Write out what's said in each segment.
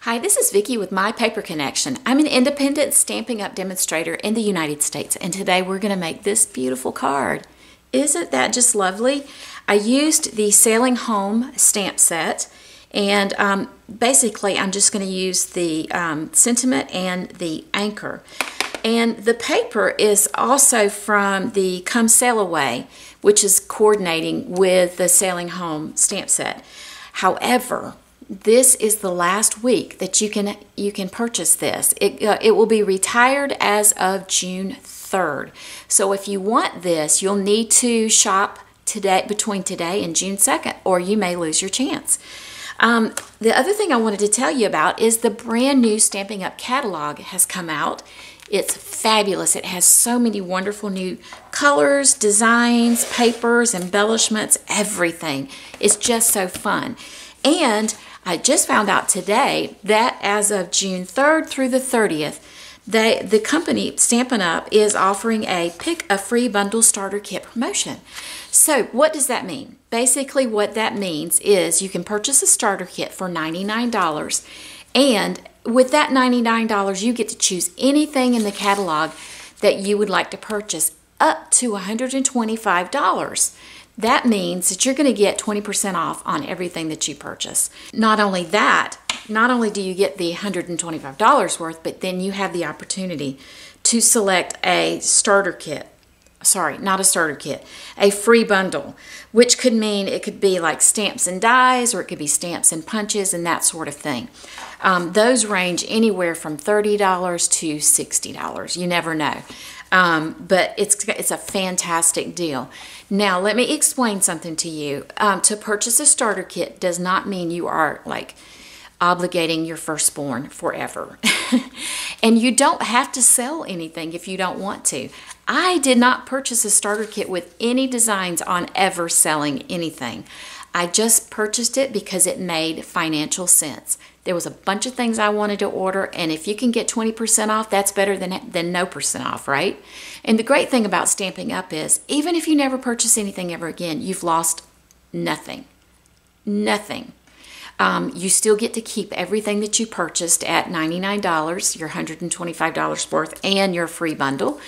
Hi, this is Vicki with My Paper Connection. I'm an independent Stampin' Up! Demonstrator in the United States, and today we're going to make this beautiful card. Isn't that just lovely? I used the Sailing Home stamp set, and basically I'm just going to use the sentiment and the anchor. And the paper is also from the Come Sail Away, which is coordinating with the Sailing Home stamp set. However, this is the last week that you can purchase this. It will be retired as of June 3rd. So if you want this, you'll need to shop today between today and June 2nd, or you may lose your chance. The other thing I wanted to tell you about is the brand new Stampin' Up! Catalog has come out. It's fabulous. It has so many wonderful new colors, designs, papers, embellishments, everything. It's just so fun. And I just found out today that as of June 3rd through the 30th, the company Stampin' Up! Is offering a Pick a Free Bundle Starter Kit promotion. So what does that mean? Basically what that means is you can purchase a starter kit for $99, and with that $99 you get to choose anything in the catalog that you would like to purchase up to $125. That means that you're going to get 20% off on everything that you purchase. Not only that, not only do you get the $125 worth, but then you have the opportunity to select a starter kit. Sorry, not a starter kit, a free bundle, which could mean it could be like stamps and dies, or it could be stamps and punches and that sort of thing. Those range anywhere from $30 to $60. You never know. But it's a fantastic deal. Now, let me explain something to you. To purchase a starter kit does not mean you are like obligating your firstborn forever. And you don't have to sell anything if you don't want to. I did not purchase a starter kit with any designs on ever selling anything. I just purchased it because it made financial sense. There was a bunch of things I wanted to order, and if you can get 20% off, that's better than no percent off, right? And the great thing about Stampin' Up! Is even if you never purchase anything ever again, you've lost nothing. Nothing. You still get to keep everything that you purchased at $99, your $125 worth, and your free bundle.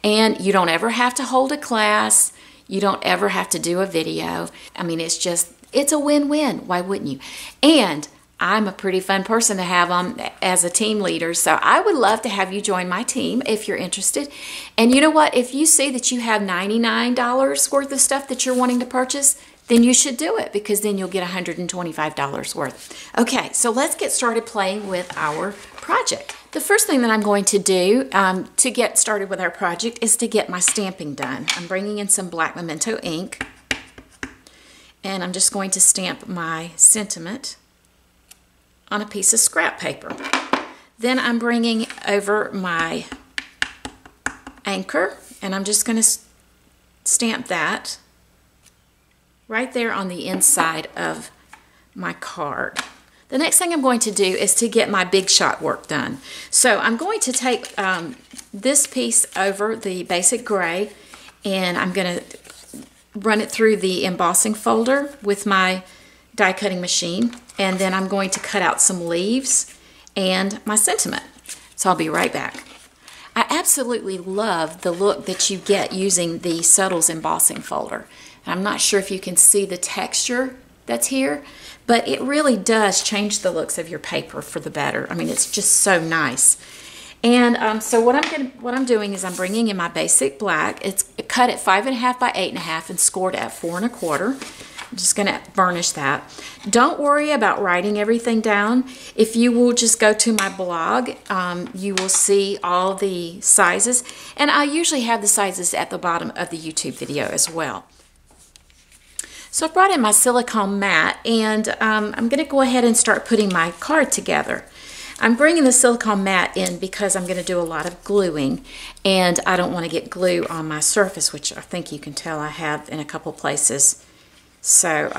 And you don't ever have to hold a class. You don't ever have to do a video. I mean, it's a win-win. Why wouldn't you? And I'm a pretty fun person to have on as a team leader, so I would love to have you join my team if you're interested. And you know what? If you see that you have $99 worth of stuff that you're wanting to purchase, then you should do it, because then you'll get $125 worth. Okay, so let's get started playing with our project. The first thing that I'm going to do to get started with our project is to get my stamping done. I'm bringing in some black memento ink, and I'm just going to stamp my sentiment on a piece of scrap paper. Then I'm bringing over my anchor, and I'm just going to stamp that right there on the inside of my card. The next thing I'm going to do is to get my big shot work done. So I'm going to take this piece over the basic gray, and I'm going to run it through the embossing folder with my die cutting machine, and then I'm going to cut out some leaves and my sentiment. So I'll be right back. I absolutely love the look that you get using the Subtles embossing folder. I'm not sure if you can see the texture that's here, but it really does change the looks of your paper for the better. I mean, it's just so nice. And so what I'm doing is I'm bringing in my basic black. It's cut at 5.5 by 8.5 and scored at 4 1/4. I'm just going to varnish that. Don't worry about writing everything down. If you will just go to my blog, you will see all the sizes. And I usually have the sizes at the bottom of the YouTube video as well. So I brought in my silicone mat, and I'm going to go ahead and start putting my card together. I'm bringing the silicone mat in because I'm going to do a lot of gluing, and I don't want to get glue on my surface, which I think you can tell I have in a couple places. So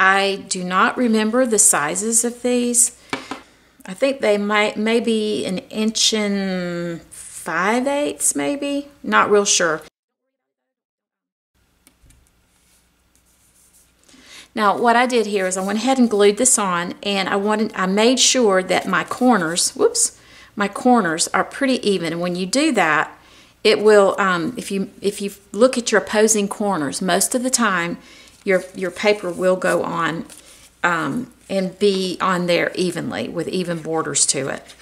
I do not remember the sizes of these. I think they may be 1 5/8 inches, maybe. Not real sure. Now what I did here is I went ahead and glued this on, and I made sure that my corners, my corners are pretty even. And when you do that, it will, if you look at your opposing corners, most of the time your paper will go on and be on there evenly with even borders to it.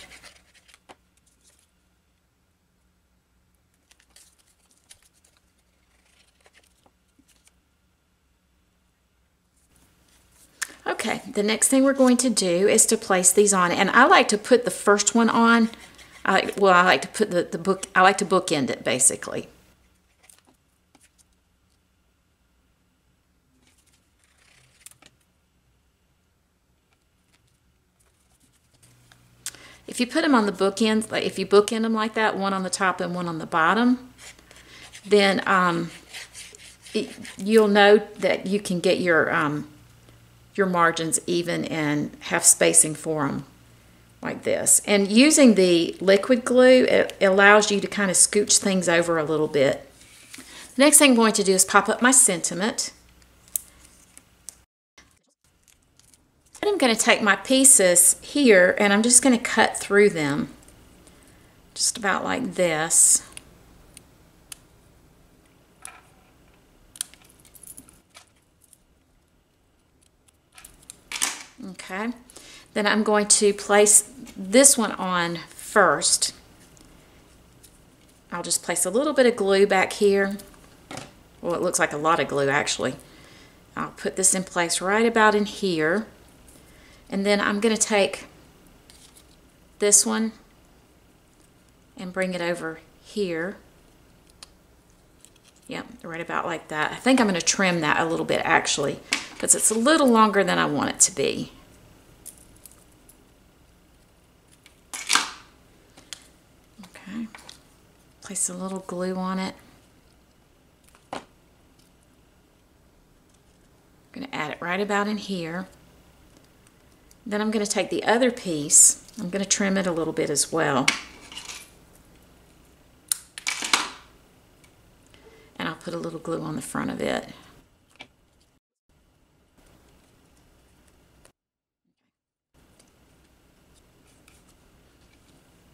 Okay, the next thing we're going to do is to place these on, and I like to put the first one on. I like to put the book. I like to bookend it basically. If you put them on the bookends, like if you bookend them like that, one on the top and one on the bottom, then you'll know that you can get your margins even and have spacing for them like this. And using the liquid glue, it allows you to kind of scooch things over a little bit. The next thing I'm going to do is pop up my sentiment. And I'm going to take my pieces here and I'm just going to cut through them just about like this. Okay, then I'm going to place this one on first. I'll just place a little bit of glue back here. Well, it looks like a lot of glue actually. I'll put this in place right about in here. And then I'm going to take this one and bring it over here. Yep, right about like that. I think I'm going to trim that a little bit actually, because it's a little longer than I want it to be. Okay, place a little glue on it. I'm going to add it right about in here. Then I'm going to take the other piece, I'm going to trim it a little bit as well. And I'll put a little glue on the front of it.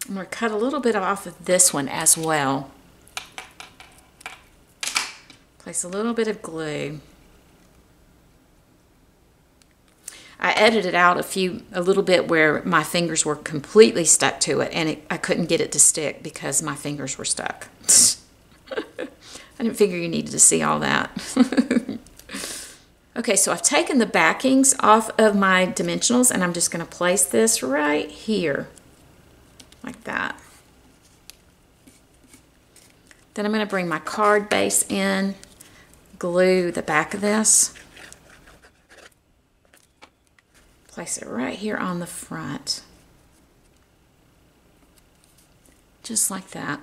I'm going to cut a little bit off of this one as well. Place a little bit of glue. I edited out a little bit where my fingers were completely stuck to it, and I couldn't get it to stick because my fingers were stuck. I didn't figure you needed to see all that. Okay, so I've taken the backings off of my dimensionals, and I'm just going to place this right here, like that. Then I'm going to bring my card base in, glue the back of this. Place it right here on the front. Just like that.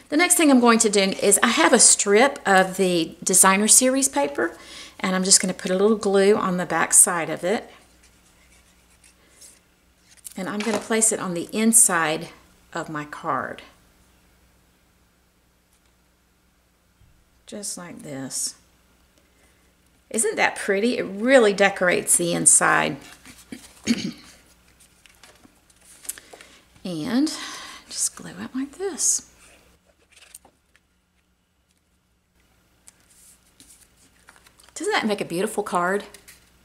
The next thing I'm going to do is I have a strip of the designer series paper, and I'm just going to put a little glue on the back side of it. And I'm going to place it on the inside of my card. Just like this. Isn't that pretty? It really decorates the inside. And just glue it like this. Doesn't that make a beautiful card?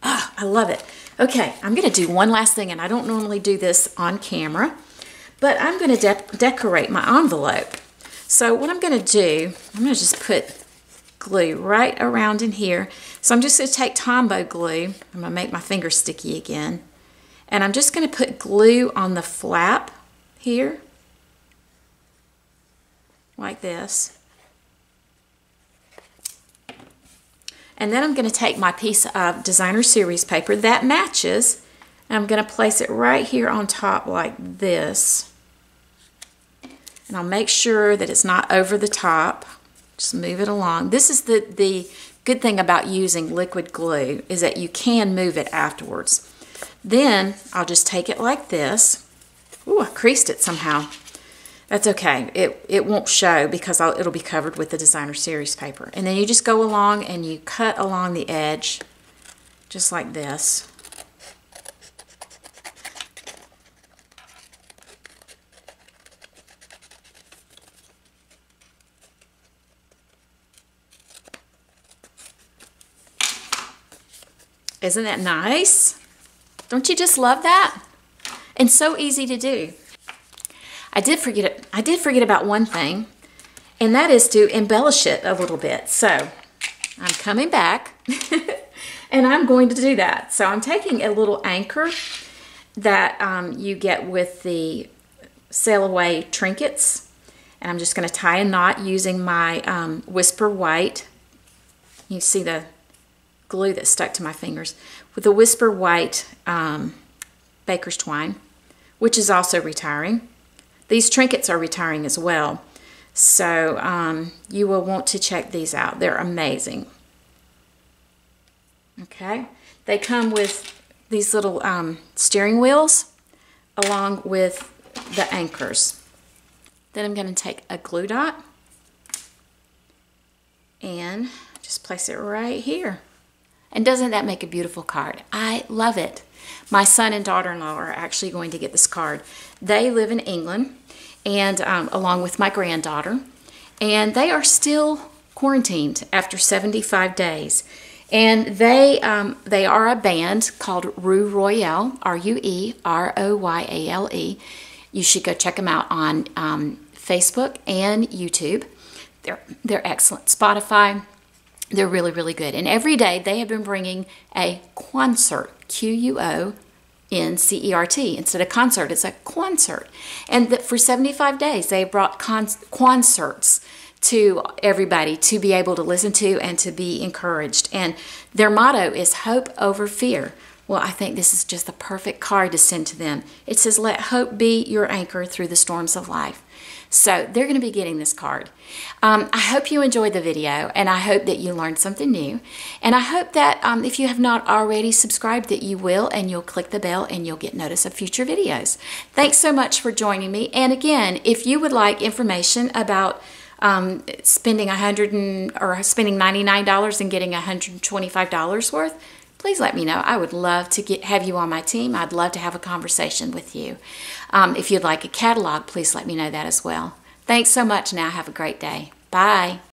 Ah, I love it. Okay, I'm going to do one last thing, and I don't normally do this on camera, but I'm going to decorate my envelope. So what I'm going to do, I'm going to just put glue right around in here. So I'm just going to take Tombow glue. I'm going to make my finger sticky again. And I'm just going to put glue on the flap here, like this. And then I'm going to take my piece of designer series paper that matches, and I'm going to place it right here on top like this. And I'll make sure that it's not over the top. Just move it along. This is the good thing about using liquid glue, is that you can move it afterwards. Then I'll just take it like this. Ooh, I creased it somehow. That's okay. It won't show because it'll be covered with the designer series paper. And then you just go along and you cut along the edge just like this. Isn't that nice? Don't you just love that? And so easy to do. I did forget about one thing, and that is to embellish it a little bit. So I'm coming back and I'm going to do that. So I'm taking a little anchor that you get with the Sail Away trinkets, and I'm just going to tie a knot using my Whisper White. You see the glue that stuck to my fingers with the Whisper White baker's twine, which is also retiring. These trinkets are retiring as well, so you will want to check these out. They're amazing. Okay, they come with these little steering wheels along with the anchors. Then I'm going to take a glue dot and just place it right here. And doesn't that make a beautiful card? I love it. My son and daughter-in-law are actually going to get this card. They live in England, and along with my granddaughter, and they are still quarantined after 75 days. And they are a band called Rue Royale, R-U-E-R-O-Y-A-L-E. You should go check them out on Facebook and YouTube. They're excellent. Spotify. They're really, really good. And every day they have been bringing a concert, Q-U-O-N-C-E-R-T. Instead of concert, it's a concert. And for 75 days, they brought concerts to everybody to be able to listen to and to be encouraged. And their motto is hope over fear. Well, I think this is just the perfect card to send to them. It says, let hope be your anchor through the storms of life. So they're going to be getting this card. I hope you enjoyed the video, and I hope that you learned something new. And I hope that if you have not already subscribed, that you will, and you'll click the bell and you'll get notice of future videos. Thanks so much for joining me. And again, if you would like information about spending $99 and getting $125 worth, please let me know. I would love to have you on my team. I'd love to have a conversation with you. If you'd like a catalog, please let me know that as well. Thanks so much. Now have a great day. Bye.